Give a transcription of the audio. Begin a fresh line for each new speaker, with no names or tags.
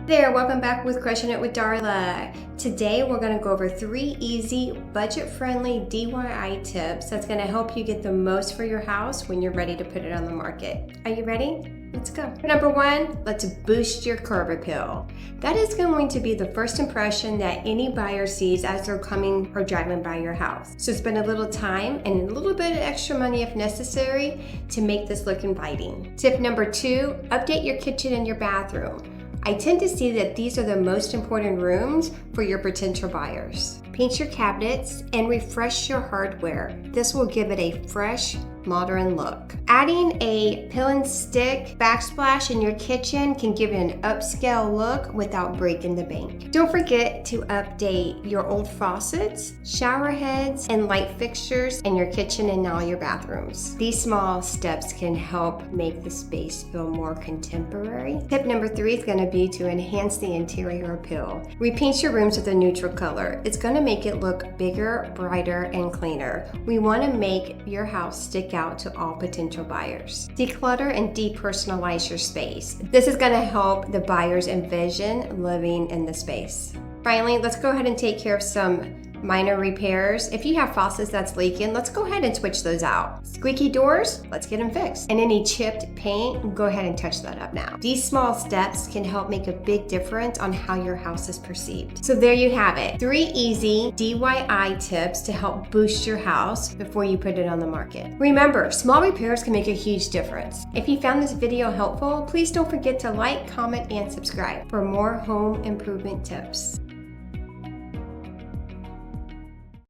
There, welcome back with Crushing It with Darla. Today we're going to go over 3 easy, budget-friendly DIY tips that's going to help you get the most for your house when you're ready to put it on the market. Are you ready? Let's go. Number 1, let's boost your curb appeal. That is going to be the first impression that any buyer sees as they're coming or driving by your house. So spend a little time and a little bit of extra money if necessary to make this look inviting. Tip number 2, update your kitchen and your bathroom. I tend to see that these are the most important rooms for your potential buyers. Paint your cabinets and refresh your hardware. This will give it a fresh, modern look. Adding a peel and stick backsplash in your kitchen can give it an upscale look without breaking the bank. Don't forget to update your old faucets, shower heads, and light fixtures in your kitchen and all your bathrooms. These small steps can help make the space feel more contemporary. Tip number 3 is going to be to enhance the interior appeal. Repaint your rooms with a neutral color. It's going to make it look bigger, brighter, and cleaner. We want to make your house stick out to all potential buyers. Declutter and depersonalize your space. This is going to help the buyers envision living in the space. Finally, let's go ahead and take care of some minor repairs. If you have faucets that's leaking, let's go ahead and switch those out. Squeaky doors, let's get them fixed. And any chipped paint, go ahead and touch that up now. These small steps can help make a big difference on how your house is perceived. So there you have it. 3 easy DIY tips to help boost your house before you put it on the market. Remember, small repairs can make a huge difference. If you found this video helpful, please don't forget to like, comment, and subscribe for more home improvement tips.